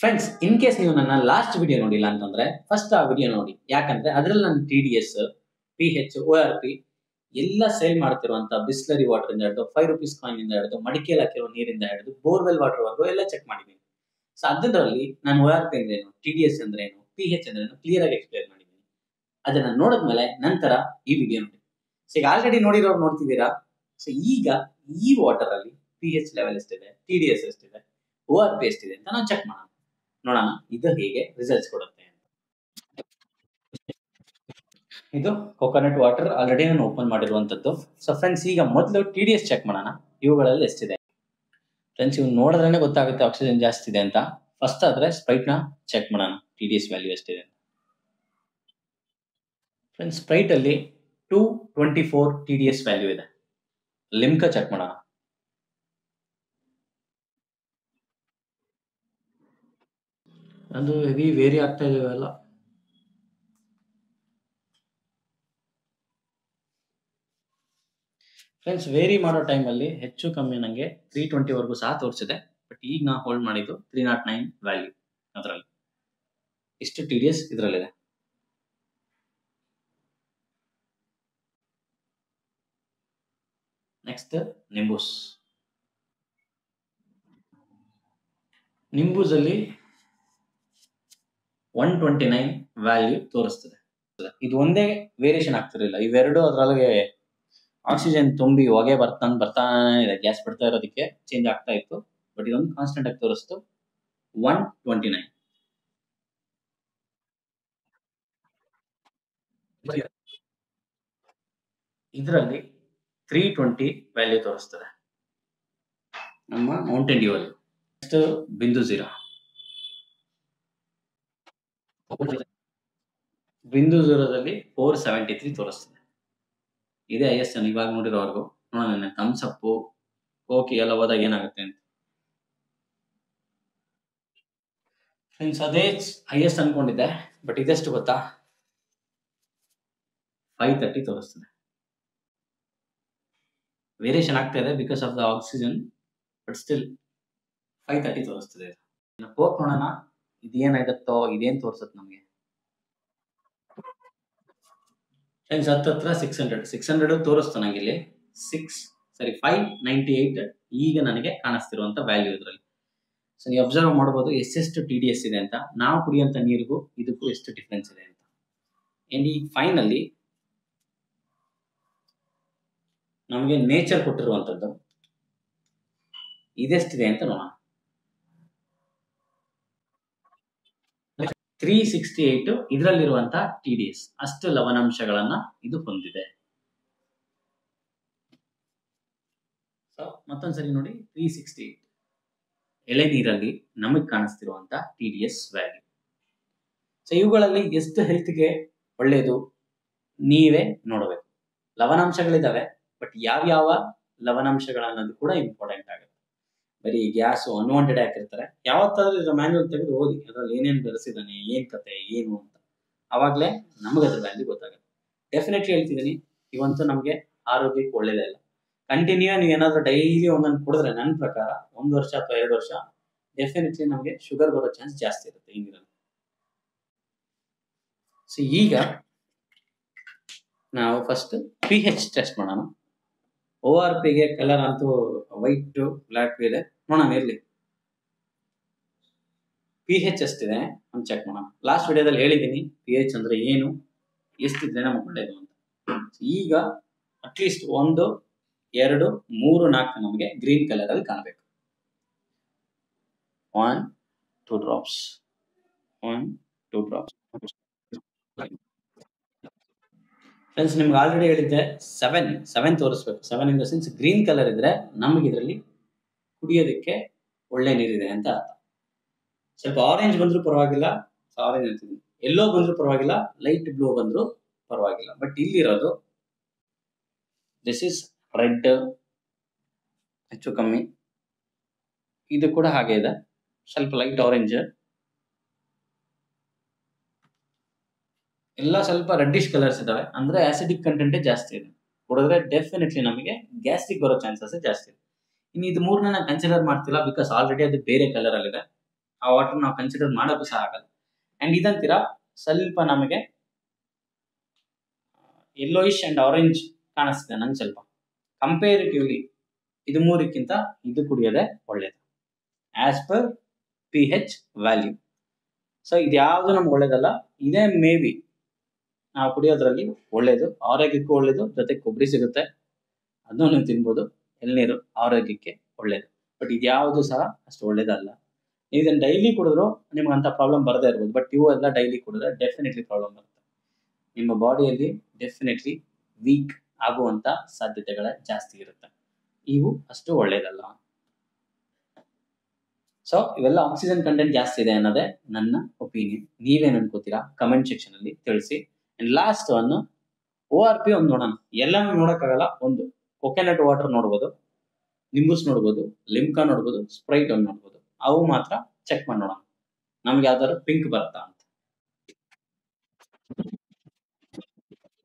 Friends, in case ನೀವು ನನ್ನ last video ನೋಡಿಲ್ಲ ಅಂತಂದ್ರೆ ಫಸ್ಟ್ ಆ ವಿಡಿಯೋ ನೋಡಿ. ಯಾಕಂದ್ರೆ ಅದರಲ್ಲಿ ನಾನು TDS, PH, ORP ಎಲ್ಲ ಸೇಲ್ ಮಾಡ್ತಿರುವಂತ ಬಿಸ್ಲರಿ ವಾಟರ್ ಇಂದ ಹಿಡಿದು ₹5 ಕಾಯಿನ್ ಇಂದ ಹಿಡಿದು ಮಡಿಕೆಯಲ್ಲಿ ಹಾಕಿರೋ ನೀರಿಂದ ಹಿಡಿದು ಬೋರ್ವೆಲ್ ವಾಟರ್ ವರೆಗೂ ಎಲ್ಲ ಚೆಕ್ ಮಾಡಿದ್ದೀನಿ. ಸೊ ಅದರಲ್ಲಿ ನಾನು ORP ಅಂದ್ರೆ ಏನು, TDS ಅಂದ್ರೆ ಏನು, PH ಅಂದ್ರೆ ಏನು ಕ್ಲಿಯರ್ ಆಗಿ ಎಕ್ಸ್ಪ್ಲೇನ್ ಮಾಡಿದ್ದೀನಿ. ಅದನ್ನ ನೋಡಿದ್ಮೇಲೆ ನಂತರ ಈ ವಿಡಿಯೋ ನೋಡಿ. ಸೊ ಈಗ ಆಲ್ರೆಡಿ ನೋಡಿರೋರು ನೋಡ್ತಿದ್ದೀರಾ. ಸೊ ಈಗ ಈ ವಾಟರ್ ಅಲ್ಲಿ PH ಲೆವೆಲ್ ಎಷ್ಟಿದೆ, TDS ಎಷ್ಟಿದೆ, ORP ಎಷ್ಟಿದೆ ಅಂತ ನಾವು ಚೆಕ್ ಮಾಡೋಣ. ನೋಡೋಣ ಇದು ಹೇಗೆ ರಿಸಲ್ಟ್ಸ್ ಕೊಡುತ್ತೆ ಅಂತ. ಇದು ಕೋಕೋನಟ್ ವಾಟರ್ ಆಲ್ರೆಡಿ ನಾನು ಓಪನ್ ಮಾಡಿರುವಂತದ್ದು. ಸೊ ಫ್ರೆಂಡ್ಸ್, ಈಗ ಮೊದಲು TDS ಚೆಕ್ ಮಾಡೋಣ, ಇವುಗಳಲ್ಲಿ ಎಷ್ಟಿದೆ. ಫ್ರೆಂಡ್ಸ್, ಇವು ನೋಡಿದ್ರೇನೆ ಗೊತ್ತಾಗುತ್ತೆ ಆಕ್ಸಿಜನ್ ಜಾಸ್ತಿ ಇದೆ ಅಂತ. ಫಸ್ಟ್ ಆದ್ರೆ ಸ್ಪ್ರೈಟ್ ನ ಚೆಕ್ ಮಾಡೋಣ, TDS ವ್ಯಾಲ್ಯೂ ಎಷ್ಟಿದೆ. ಫ್ರೆಂಡ್ಸ್, ಸ್ಪ್ರೈಟ್ ಅಲ್ಲಿ 224 TDS ವ್ಯಾಲ್ಯೂ ಇದೆ. ಲಿಮ್ಕಾ ಚೆಕ್ ಮಾಡೋಣ. ಅದು ಹೆವಿ ವೇರಿ ಆಗ್ತಾ ಇದೆಯಲ್ಲ. ಫ್ರೆಂಡ್ಸ್, ವೇರಿ ಮಾಡೋ ಟೈಮಲ್ಲಿ ಹೆಚ್ಚು ಕಮ್ಮಿ ನನಗೆ 320 ವರೆಗೂ ಸಹ ತೋರಿಸಿದೆ. ಬಟ್ ಈಗ ನಾ ಹೋಲ್ಡ್ ಮಾಡಿದ್ದು 309 ವ್ಯಾಲ್ಯೂ. ಅದರಲ್ಲಿ ಇಷ್ಟು TDS ಇದರಲ್ಲಿದೆ. ನೆಕ್ಸ್ಟ್ ನಿಂಬೂಸ್. ನಿಂಬೂಸ್ ಅಲ್ಲಿ 129 ವ್ಯಾಲ್ಯೂ ತೋರಿಸ್ತದೆ. ಇದು ಒಂದೇ ವೇರಿಯೇಷನ್ ಆಗ್ತಿರಲಿಲ್ಲ, ಇವೆರಡು ಅದರೊಳಗೆ ಆಕ್ಸಿಜನ್ ತುಂಬಿ ಹೊಗೆ ಬರ್ತಾನೆ ಇದೆ. ಗ್ಯಾಸ್ ಬಿಡ್ತಾ ಇರೋದಕ್ಕೆ ಚೇಂಜ್ ಆಗ್ತಾ ಇತ್ತು. ಬಟ್ ಇದೊಂದು ಕಾನ್ಸ್ಟೆಂಟ್ ಆಗಿ ತೋರಿಸ್ತು 129. ಇದರಲ್ಲಿ 320 ವ್ಯಾಲ್ಯೂ ತೋರಿಸ್ತದೆ ನಮ್ಮ ಮೌಂಟೇನ್ ಡ್ಯೂ ಅಲ್ಲಿ. ನೆಕ್ಸ್ಟ್ ಬಿಂದು ಝೀರಾ. ಬಿಂದು ಝೀರಾದಲ್ಲಿ 473 ತೋರಿಸ್ತದೆ. ಇದೇ ಹೈಯೆಸ್ಟ್ ಇವಾಗ ನೋಡಿರೋವರೆಗೂ. ನೋಡೋಣ ಥಮ್ಸ್ ಅಪ್, ಕೋಕಿ ಎಲ್ಲ ಹೋದಾಗ ಏನಾಗುತ್ತೆ ಅಂತ. ಫ್ರೆಂಡ್ಸ್, ಅದೇ ಹೈಯೆಸ್ಟ್ ಅನ್ಕೊಂಡಿದ್ದೆ, ಬಟ್ ಇದೆಷ್ಟು ಗೊತ್ತಾ, 530 ತೋರಿಸ್ತದೆ. ವೇರಿಯೇಷನ್ ಆಗ್ತಾ ಇದೆ because of the oxygen, but still 530 ತೋರಿಸ್ತದೆ. ಕೋಕ್ ನೋಡೋಣ ಇದೇನಾಗುತ್ತೋ, ಇದೇನ್ ತೋರಿಸುತ್ತೆ ನಮಗೆ. ಫ್ರೆಂಡ್ಸ್, ಹತ್ರ 600 ತೋರಿಸ್ತು ನಂಗೆ ಇಲ್ಲಿ. 598 ಈಗ ನನಗೆ ಕಾಣಿಸ್ತಿರುವಂತ ವ್ಯಾಲ್ಯೂ ಇದರಲ್ಲಿ. ಸೊ ನೀವು ಅಬ್ಸರ್ವ್ ಮಾಡಬಹುದು ಎಷ್ಟೆಷ್ಟು TDS ಇದೆ ಅಂತ. ನಾವು ಕುಡಿಯುವಂತ ನೀರಿಗೂ ಇದಕ್ಕೂ ಎಷ್ಟು ಡಿಫ್ರೆನ್ಸ್ ಇದೆ ಅಂತ. ಅಂಡ್ ಈಗ ಫೈನಲಿ ನಮಗೆ ನೇಚರ್ ಕೊಟ್ಟಿರುವಂತದ್ದು ಇದೆಷ್ಟಿದೆ ಅಂತ ನೋಡೋಣ. 368 ಇದರಲ್ಲಿರುವಂತ TDS ಅಷ್ಟು ಲವಣಾಂಶಗಳನ್ನ ಇದು ಹೊಂದಿದೆ. ಸೊ ಮತ್ತೊಂದ್ಸರಿ ನೋಡಿ, 368 ಎಳೆನೀರಲ್ಲಿ ನಮಗೆ ಕಾಣಿಸ್ತಿರುವಂತ TDS ವ್ಯಾಲ್ಯೂ. ಸೊ ಇವುಗಳಲ್ಲಿ ಎಷ್ಟು ಹೆಲ್ತ್ಗೆ ಒಳ್ಳೆಯದು ನೀವೇ ನೋಡಬೇಕು. ಲವಣಾಂಶಗಳಿದಾವೆ, ಬಟ್ ಯಾವ್ಯಾವ ಲವಣಾಂಶಗಳನ್ನೋದು ಕೂಡ ಇಂಪಾರ್ಟೆಂಟ್ ಆಗುತ್ತೆ. ಬರೀ ಗ್ಯಾಸು ಅನ್ವಾಂಟೆಡ್ ಹಾಕಿರ್ತಾರೆ. ಯಾವತ್ತಾದ್ರೂ ಇದರ ಮ್ಯಾನ್ಯುವಲ್ ತೆಗೆದು ಓದಿ, ಅದ್ರಲ್ಲಿ ಏನೇನು ಬೆಳೆಸಿದಾನೆ, ಏನ್ ಕತೆ ಏನು ಅಂತ. ಅವಾಗಲೇ ನಮಗೆ ಅದ್ರ ವ್ಯಾಲ್ಯೂ ಗೊತ್ತಾಗುತ್ತೆ. ಡೆಫಿನೆಟ್ಲಿ ಹೇಳ್ತಿದ್ದೀನಿ, ಇವಂತೂ ನಮಗೆ ಆರೋಗ್ಯಕ್ಕೆ ಒಳ್ಳೇದೇ ಇಲ್ಲ. ಕಂಟಿನ್ಯೂ ನೀವು ಏನಾದ್ರೂ ಡೈಲಿ ಒಂದೊಂದು ಕುಡಿದ್ರೆ ನನ್ನ ಪ್ರಕಾರ 1 ವರ್ಷ ಅಥವಾ 2 ವರ್ಷ ಡೆಫಿನೆಟ್ಲಿ ನಮಗೆ ಶುಗರ್ ಬರೋ ಚಾನ್ಸ್ ಜಾಸ್ತಿ ಇರುತ್ತೆ ಈ ನೀರಲ್ಲಿ. ಸೊ ಈಗ ನಾವು ಫಸ್ಟ್ PH ಟೆಸ್ಟ್ ಮಾಡೋಣ. ORP ಗೆ ಕಲರ್ ಅಂತೂ ವೈಟ್ ಬ್ಲಾಕ್ ಇದೆ. ನೋಡೋಣ ಇರ್ಲಿ. PH ಎಷ್ಟಿದೆ ಅಂತ ಚೆಕ್ ಮಾಡೋಣ. ಲಾಸ್ಟ್ ವಿಡಿಯೋದಲ್ಲಿ ಹೇಳಿದ್ದೀನಿ PH ಅಂದ್ರೆ ಏನು, ಎಷ್ಟಿದ್ರೆ ನಮಗೆ ಒಳ್ಳೇದು ಅಂತ. ಈಗ ಅಟ್ಲೀಸ್ಟ್ 1, 2, 3, 4 ನಮಗೆ ಗ್ರೀನ್ ಕಲರ್ ಅಲ್ಲಿ ಕಾಣಬೇಕು. 1, 2 ಡ್ರಾಪ್ಸ್, 1, 2 ಡ್ರಾಪ್ಸ್. ಫ್ರೆಂಡ್ಸ್, ನಿಮ್ಗೆ ಆಲ್ರೆಡಿ ಹೇಳಿದ್ದೆ 7 ತೋರಿಸ್ಬೇಕು. 7 in the sense green colour ಇದ್ರೆ ನಮಗೆ ಇದರಲ್ಲಿ ಕುಡಿಯೋದಕ್ಕೆ ಒಳ್ಳೆ ನೀರಿದೆ ಅಂತ ಅರ್ಥ. ಸ್ವಲ್ಪ ಆರೆಂಜ್ ಬಂದ್ರೂ ಪರವಾಗಿಲ್ಲ, ಆರೆಂಜ್ ಅಂತಿದ್ದೀನಿ, ಎಲ್ಲೋ ಬಂದ್ರೂ ಪರವಾಗಿಲ್ಲ, ಲೈಟ್ ಬ್ಲೂ ಬಂದ್ರೂ ಪರವಾಗಿಲ್ಲ. ಬಟ್ ಇಲ್ಲಿರೋದು ದಿಸ್ ಇಸ್ ರೆಡ್, ಹೆಚ್ಚು ಕಮ್ಮಿ. ಇದು ಕೂಡ ಹಾಗೆ ಇದೆ, ಸ್ವಲ್ಪ ಲೈಟ್ ಆರೆಂಜ್, ಎಲ್ಲ ಸ್ವಲ್ಪ ರೆಡ್ಡಿಶ್ ಕಲರ್ಸ್ ಇದಾವೆ. ಅಂದ್ರೆ ಆಸಿಡಿಕ್ ಕಂಟೆಂಟ್ ಜಾಸ್ತಿ ಇದೆ. ಕುಡಿದ್ರೆ ಡೆಫಿನೆಟ್ಲಿ ನಮಗೆ ಗ್ಯಾಸ್ಟ್ರಿಕ್ ಬರೋ ಚಾನ್ಸಸ್ ಜಾಸ್ತಿ ಇದೆ. ಇನ್ನು ಇದು 3ನ ನಾನು ಕನ್ಸಿಡರ್ ಮಾಡ್ತಿಲ್ಲ, ಬಿಕಾಸ್ ಆಲ್ರೆಡಿ ಅದು ಬೇರೆ ಕಲರ್ ಅಲ್ಲಿ ಇದೆ. ಆ ವಾಟರ್ ನಾವು ಕನ್ಸಿಡರ್ ಮಾಡೋಕ್ಕೂ ಸಹ ಆಗಲ್ಲ. ಅಂಡ್ ಇದಂತೀರ ಸ್ವಲ್ಪ ನಮಗೆ ಯೆಲ್ಲೋಯಿಶ್ ಅಂಡ್ ಆರೆಂಜ್ ಕಾಣಿಸ್ತಿದೆ ನಂಗೆ ಸ್ವಲ್ಪ. ಕಂಪೇರಿಟಿವ್ಲಿ ಇದು ಮೂರಕ್ಕಿಂತ ಇದು ಕುಡಿಯೋದೇ ಒಳ್ಳೇದು as per pH value. So ಇದ್ಯಾವುದು ನಮ್ಗೆ ಒಳ್ಳೇದಲ್ಲ. ಇದೇ ಮೇ ಬಿ ನಾವು ಕುಡಿಯೋದ್ರಲ್ಲಿ ಒಳ್ಳೇದು, ಆರೋಗ್ಯಕ್ಕೂ ಒಳ್ಳೇದು, ಜೊತೆಗೆ ಕೊಬ್ಬರಿ ಸಿಗುತ್ತೆ, ಅದನ್ನು ನೀವು ತಿನ್ಬೋದು. ಎಳ್ನೀರು ಆರೋಗ್ಯಕ್ಕೆ ಒಳ್ಳೇದು. ಬಟ್ ಇದ್ಯಾವುದು ಸಹ ಅಷ್ಟು ಒಳ್ಳೇದಲ್ಲ. ನೀವು ಇದನ್ನು ಡೈಲಿ ಕುಡಿದ್ರು ನಿಮ್ಗೆ ಅಂತ ಪ್ರಾಬ್ಲಮ್ ಬರದೇ ಇರ್ಬೋದು. ಬಟ್ ಇವು ಎಲ್ಲ ಡೈಲಿ ಕುಡಿದ್ರೆ ಡೆಫಿನೆಟ್ಲಿ ಪ್ರಾಬ್ಲಮ್ ಬರುತ್ತೆ. ನಿಮ್ಮ ಬಾಡಿಯಲ್ಲಿ ಡೆಫಿನೆಟ್ಲಿ ವೀಕ್ ಆಗುವಂತ ಸಾಧ್ಯತೆಗಳೇ ಜಾಸ್ತಿ ಇರುತ್ತೆ. ಇವು ಅಷ್ಟು ಒಳ್ಳೇದಲ್ಲ. ಸೊ ಇವೆಲ್ಲ ಆಕ್ಸಿಜನ್ ಕಂಟೆಂಟ್ ಜಾಸ್ತಿ ಇದೆ ಅನ್ನೋದೇ ನನ್ನ ಒಪಿನಿಯನ್. ನೀವೇನು ಅನ್ಕೋತೀರಾ ಕಮೆಂಟ್ ಸೆಕ್ಷನ್ ಅಲ್ಲಿ ತಿಳಿಸಿ. ಅಂಡ್ ಲಾಸ್ಟ್ ಒಂದು ORP ಒಂದು ನೋಡೋಣ. ಎಲ್ಲಾನು ನೋಡೋಕ್ಕಾಗಲ್ಲ. ಒಂದು ಕೊಕೊನಟ್ ವಾಟರ್ ನೋಡ್ಬೋದು, ನಿಂಬೂಸ್ ನೋಡ್ಬೋದು, ಲಿಮ್ಕಾ ನೋಡ್ಬೋದು, ಸ್ಪ್ರೈಟ್ ಒಂದು ನೋಡ್ಬೋದು. ಅವು ಮಾತ್ರ ಚೆಕ್ ಮಾಡಿ ನೋಡೋಣ ನಮ್ಗೆ ಯಾವ್ದಾದ್ರು ಪಿಂಕ್ ಬರುತ್ತಾ ಅಂತ.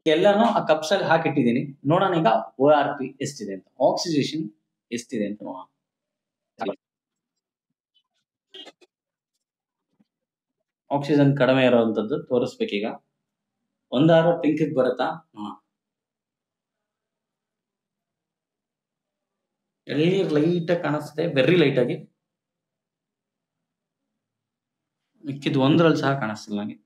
ಎಲ್ಲಾನು ಆ ಕಪ್ಸ್ ಅಲ್ಲಿ ಹಾಕಿಟ್ಟಿದ್ದೀನಿ. ನೋಡೋಣ ಈಗ ORP ಎಷ್ಟಿದೆ ಅಂತ, ಆಕ್ಸಿಜೇಷನ್ ಎಷ್ಟಿದೆ ಅಂತ ನೋಡೋಣ. ಆಕ್ಸಿಜನ್ ಕಡಿಮೆ ಇರುವಂತದ್ದು ತೋರಿಸ್ಬೇಕೀಗ. ಒಂದಾರು ಪಿಂಕ್ ಬರುತ್ತಾ ನೋಡೋಣ. ಎಳ್ನೀರು ಲೈಟ್ ಆಗಿ ಕಾಣಿಸ್ತಿದೆ, ವೆರಿ ಲೈಟ್ ಆಗಿ. ಮಿಕ್ಕಿದ್ದು ಒಂದ್ರಲ್ಲಿ ಸಹ ಕಾಣಿಸ್ತಿಲ್ಲ ನನಗೆ.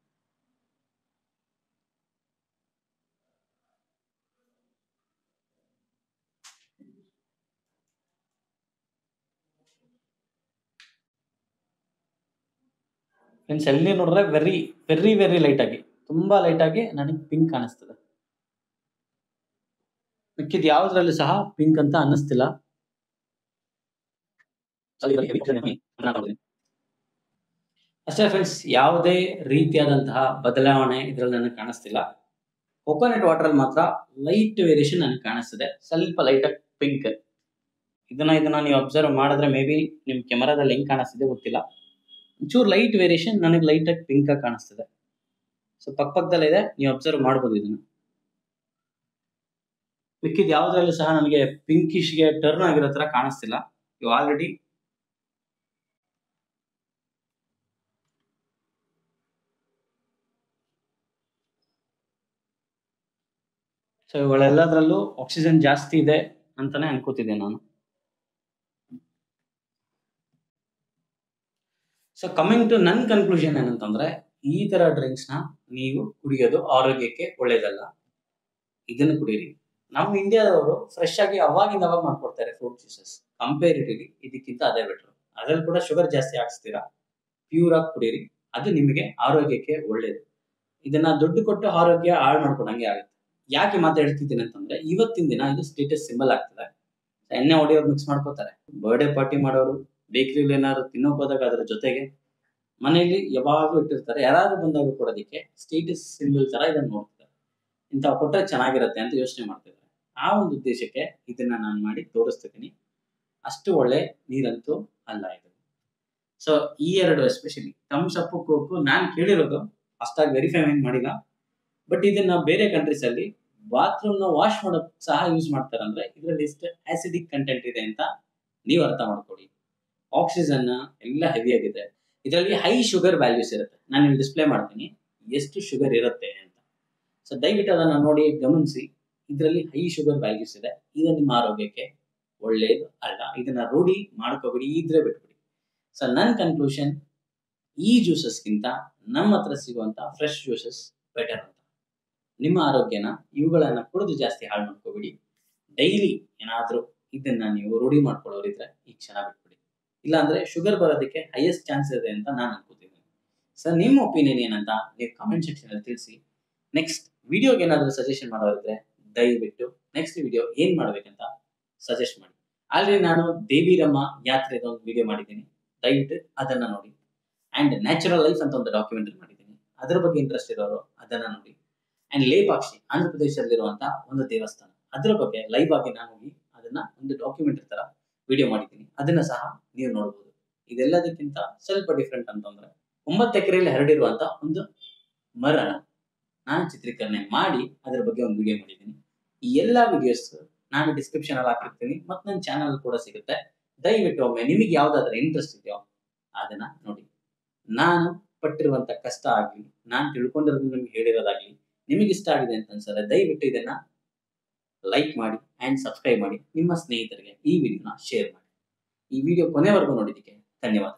ಫ್ರೆಂಡ್ಸ್ ಎಳ್ನೀರು ನೋಡಿದ್ರೆ ವೆರಿ ವೆರಿ ವೆರಿ ಲೈಟ್ ಆಗಿ, ತುಂಬಾ ಲೈಟ್ ಆಗಿ ನನಗೆ ಪಿಂಕ್ ಕಾಣಿಸ್ತದೆ. ಮಿಕ್ಕಿದ್ದು ಯಾವ್ದ್ರಲ್ಲಿ ಸಹ ಪಿಂಕ್ ಅಂತ ಅನ್ನಿಸ್ತಿಲ್ಲ. ಅಷ್ಟೇ ಫ್ರೆಂಡ್ಸ್, ಯಾವುದೇ ರೀತಿಯಾದಂತಹ ಬದಲಾವಣೆ ಇದ್ರಲ್ಲಿ ನನಗೆ ಕಾಣಿಸ್ತಿಲ್ಲ. ಕೊಕೊನಟ್ ವಾಟರ್ ಅಲ್ಲಿ ಮಾತ್ರ ಲೈಟ್ ವೇರಿಯೇಷನ್ ನನಗೆ ಕಾಣಿಸ್ತಿದೆ, ಸ್ವಲ್ಪ ಲೈಟ್ ಆಗಿ ಪಿಂಕ್. ಇದನ್ನ ನೀವು ಅಬ್ಸರ್ವ್ ಮಾಡಿದ್ರೆ ಮೇ ಬಿ ನಿಮ್ ಕ್ಯಾಮರಾದಲ್ಲಿ ಹೆಂಗ್ ಕಾಣಿಸ್ತಿದೆ ಗೊತ್ತಿಲ್ಲ. ಒಂಚೂರು ಲೈಟ್ ವೇರಿಯೇಷನ್ ನನಗೆ ಲೈಟ್ ಆಗಿ ಪಿಂಕ್ ಆಗಿ ಕಾಣಿಸ್ತಿದೆ. ಸೊ ಪಕ್ಕದಲ್ಲಿದೆ, ನೀವು ಅಬ್ಸರ್ವ್ ಮಾಡ್ಬೋದು ಇದನ್ನ. ಮಿಕ್ಕಿದ್ ಯಾವ್ದ್ರಲ್ಲೂ ಸಹ ನನಗೆ ಪಿಂಕಿಶ್ಗೆ ಟರ್ನ್ ಆಗಿರೋ ತರ ಕಾಣಿಸ್ತಿಲ್ಲ. ಇವು ಆಲ್ರೆಡಿ ಸೊ ಇವುಗಳೆಲ್ಲದರಲ್ಲೂ ಆಕ್ಸಿಜನ್ ಜಾಸ್ತಿ ಇದೆ ಅಂತಾನೆ ಅನ್ಕೋತಿದ್ದೆ ನಾನು. ಸೊ ಕಮಿಂಗ್ ಟು ನನ್ ಕನ್ಕ್ಲೂಷನ್ ಏನಂತಂದ್ರೆ, ಈ ತರ ಡ್ರಿಂಕ್ಸ್ ನ ನೀವು ಕುಡಿಯೋದು ಆರೋಗ್ಯಕ್ಕೆ ಒಳ್ಳೇದಲ್ಲ. ಇದನ್ನು ಕುಡೀರಿ. ನಮ್ಮ ಇಂಡಿಯಾದವರು ಫ್ರೆಶ್ ಆಗಿ ಅವಾಗಿಂದ ಅವಾಗ ಮಾಡ್ಕೊಡ್ತಾರೆ ಫ್ರೂಟ್ ಜ್ಯೂಸಸ್. ಕಂಪೇರಿಟಿವ್ಲಿ ಇದಕ್ಕಿಂತ ಅದೇ ಬೆಟರ್. ಅದ್ರಲ್ಲಿ ಕೂಡ ಶುಗರ್ ಜಾಸ್ತಿ ಹಾಕ್ಸ್ತೀರಾ, ಪ್ಯೂರ್ ಆಗಿ ಕುಡೀರಿ, ಅದು ನಿಮಗೆ ಆರೋಗ್ಯಕ್ಕೆ ಒಳ್ಳೇದು. ಇದನ್ನ ದುಡ್ಡು ಕೊಟ್ಟು ಆರೋಗ್ಯ ಹಾಳು ಮಾಡ್ಕೊಂಡಂಗೆ ಆಗುತ್ತೆ. ಯಾಕೆ ಮಾತಾಡ್ತಿದ್ದೀನಿ ಅಂತಂದ್ರೆ, ಇವತ್ತಿನ ದಿನ ಇದು ಸ್ಟೇಟಸ್ ಸಿಂಬಲ್ ಆಗ್ತದೆ. ಎಣ್ಣೆ ಹೊಡೆಯೋರು ಮಿಕ್ಸ್ ಮಾಡ್ಕೋತಾರೆ, ಬರ್ಡೇ ಪಾರ್ಟಿ ಮಾಡೋರು, ಬೇಕರಿಲಿ ಏನಾದ್ರು ತಿನ್ನೋಕ್ ಹೋದಾಗ ಅದ್ರ ಜೊತೆಗೆ ಮನೆಯಲ್ಲಿ ಯಾವಾಗಲೂ ಇಟ್ಟಿರ್ತಾರೆ. ಯಾರಾದ್ರೂ ಬಂದಾಗ ಕೊಡೋದಕ್ಕೆ ಸ್ಟೇಟಸ್ ಸಿಂಬಲ್ ತರ ಇದನ್ನ ನೋಡ್ತಾರೆ. ಇಂಥ ಕೊಟ್ಟರೆ ಚೆನ್ನಾಗಿರುತ್ತೆ ಅಂತ ಯೋಚನೆ ಮಾಡ್ತಿದ್ದಾರೆ. ಆ ಒಂದು ಉದ್ದೇಶಕ್ಕೆ ಇದನ್ನ ನಾನು ಮಾಡಿ ತೋರಿಸ್ತಿದ್ದೀನಿ. ಅಷ್ಟು ಒಳ್ಳೆ ನೀರಂತೂ ಅಲ್ಲ ಇದು. ಸೊ ಈ ಎರಡು ಎಸ್ಪೆಷಲಿ ಥಮ್ಸ್ ಅಪ್, ಕೋಕು ನಾನು ಕೇಳಿರೋದು, ಅಷ್ಟಾಗಿ ವೆರಿಫೈ ಏನ್ ಮಾಡಿಲ್ಲ. ಬಟ್ ಇದನ್ನ ಬೇರೆ ಕಂಟ್ರೀಸ್ ಅಲ್ಲಿ ಬಾತ್ರೂಮ್ ನ ವಾಶ್ ಮಾಡೋಕ್ ಸಹ ಯೂಸ್ ಮಾಡ್ತಾರೆ. ಅಂದ್ರೆ ಇದರಲ್ಲಿ ಎಷ್ಟು ಆಸಿಡಿಕ್ ಕಂಟೆಂಟ್ ಇದೆ ಅಂತ ನೀವು ಅರ್ಥ ಮಾಡ್ಕೊಳ್ಳಿ. ಆಕ್ಸಿಜನ್ ಎಲ್ಲ ಹೆವಿ ಆಗಿದೆ. ಇದರಲ್ಲಿ ಹೈ ಶುಗರ್ ವ್ಯಾಲ್ಯೂಸ್ ಇರುತ್ತೆ. ನಾನು ಇಲ್ಲಿ ಡಿಸ್ಪ್ಲೇ ಮಾಡ್ತೀನಿ ಎಷ್ಟು ಶುಗರ್ ಇರುತ್ತೆ ಅಂತ. ಸೊ ದಯವಿಟ್ಟು ಅದನ್ನ ನೋಡಿ ಗಮನಿಸಿ. ಇದರಲ್ಲಿ ಹೈ ಶುಗರ್ ವ್ಯಾಲ್ಯೂಸ್ ಇದೆ. ಇದು ನಿಮ್ಮ ಆರೋಗ್ಯಕ್ಕೆ ಒಳ್ಳೇದು ಅಲ್ಲ. ಇದನ್ನ ರೂಢಿ ಮಾಡ್ಕೋಬಿಡಿ, ಇದ್ರೆ ಬಿಟ್ಬಿಡಿ. ಸೊ ನನ್ನ ಕನ್ಕ್ಲೂಷನ್, ಈ ಜ್ಯೂಸಸ್ಗಿಂತ ನಮ್ಮ ಹತ್ರ ಸಿಗುವಂತ ಫ್ರೆಶ್ ಜ್ಯೂಸಸ್ ಬೆಟರ್ ಅಂತ. ನಿಮ್ಮ ಆರೋಗ್ಯನ ಇವುಗಳನ್ನ ಕುಡಿದು ಜಾಸ್ತಿ ಹಾಳು ಮಾಡ್ಕೋಬಿಡಿ. ಡೈಲಿ ಏನಾದ್ರೂ ಇದನ್ನ ನೀವು ರೂಢಿ ಮಾಡ್ಕೊಳ್ಳೋರಿದ್ರೆ ಈ ಕ್ಷಣ ಬಿಟ್ಬಿಡಿ. ಇಲ್ಲಾಂದ್ರೆ ಶುಗರ್ ಬರೋದಕ್ಕೆ ಹೈಯೆಸ್ಟ್ ಚಾನ್ಸ್ ಇದೆ ಅಂತ ನಾನು ಅನ್ಕೋತೀನಿ. ಸರ್ ನಿಮ್ಮ ಒಪಿನಿಯನ್ ಏನಂತ ನೀವು ಕಾಮೆಂಟ್ ಸೆಕ್ಷನ್ ಅಲ್ಲಿ ತಿಳಿಸಿ. ನೆಕ್ಸ್ಟ್ ವಿಡಿಯೋಗೆ ಏನಾದರೂ ಸಜೆಷನ್ ಮಾಡೋರಿದ್ರೆ ದಯವಿಟ್ಟು ನೆಕ್ಸ್ಟ್ ವಿಡಿಯೋ ಏನ್ ಮಾಡ್ಬೇಕಂತ ಸಜೆಸ್ಟ್ ಮಾಡಿ. ಆಲ್ರೆಡಿ ನಾನು ದೇವಿರಮ್ಮ ಯಾತ್ರೆದ ಒಂದು ವಿಡಿಯೋ ಮಾಡಿದ್ದೀನಿ, ದಯವಿಟ್ಟು ಅದನ್ನ ನೋಡಿ. ಅಂಡ್ ನ್ಯಾಚುರಲ್ ಲೈಫ್ ಅಂತ ಒಂದು ಡಾಕ್ಯುಮೆಂಟರಿ ಮಾಡಿದ್ದೀನಿ, ಅದರ ಬಗ್ಗೆ ಇಂಟ್ರೆಸ್ಟ್ ಇರೋರು ಅದನ್ನ ನೋಡಿ. ಅಂಡ್ ಲೇಪಾಕ್ಷಿ ಆಂಧ್ರ ಪ್ರದೇಶದಲ್ಲಿರುವಂತಹ ಒಂದು ದೇವಸ್ಥಾನ, ಅದರ ಬಗ್ಗೆ ಲೈವ್ ಆಗಿ ನಾನು ಹೋಗಿ ಅದನ್ನ ಒಂದು ಡಾಕ್ಯುಮೆಂಟರಿ ತರ ವಿಡಿಯೋ ಮಾಡಿದ್ದೀನಿ, ಅದನ್ನ ಸಹ ನೀವು ನೋಡಬಹುದು. ಇದೆಲ್ಲದಕ್ಕಿಂತ ಸ್ವಲ್ಪ ಡಿಫ್ರೆಂಟ್ ಅಂತಂದ್ರೆ 9 ಎಕರೆಯಲ್ಲಿ ಹರಡಿರುವಂತ ಒಂದು ಮರನ ನಾನು ಚಿತ್ರೀಕರಣೆ ಮಾಡಿ ಅದರ ಬಗ್ಗೆ ಒಂದು ವಿಡಿಯೋ ಮಾಡಿದ್ದೀನಿ. ಈ ಎಲ್ಲಾ ವಿಡಿಯೋಸ್ ನಾನು ಡಿಸ್ಕ್ರಿಪ್ಷನ್ ಅಲ್ಲಿ ಹಾಕಿರ್ತೀನಿ ಮತ್ತು ನನ್ನ ಚಾನಲ್ ಕೂಡ ಸಿಗುತ್ತೆ. ದಯವಿಟ್ಟು ಒಮ್ಮೆ ನಿಮಗೆ ಯಾವ್ದಾದ್ರು ಇಂಟ್ರೆಸ್ಟ್ ಇದೆಯೋ ಅದನ್ನ ನೋಡಿ. ನಾನು ಪಟ್ಟಿರುವಂತ ಕಷ್ಟ ಆಗ್ಲಿ, ನಾನು ತಿಳ್ಕೊಂಡಿರೋದು ನಿಮ್ಗೆ ಹೇಳಿರೋದಾಗ್ಲಿ ನಿಮಗೆ ಇಷ್ಟ ಆಗಿದೆ ಅಂತ ಅನ್ಸಿದ್ರೆ ದಯವಿಟ್ಟು ಇದನ್ನ ಲೈಕ್ ಮಾಡಿ ಅಂಡ್ ಸಬ್ಸ್ಕ್ರೈಬ್ ಮಾಡಿ. ನಿಮ್ಮ ಸ್ನೇಹಿತರಿಗೆ ಈ ವಿಡಿಯೋನ ಶೇರ್ ಮಾಡಿ. ಈ ವಿಡಿಯೋ ಕೊನೆವರೆಗೂ ನೋಡಿದ್ದಕ್ಕೆ ಧನ್ಯವಾದ.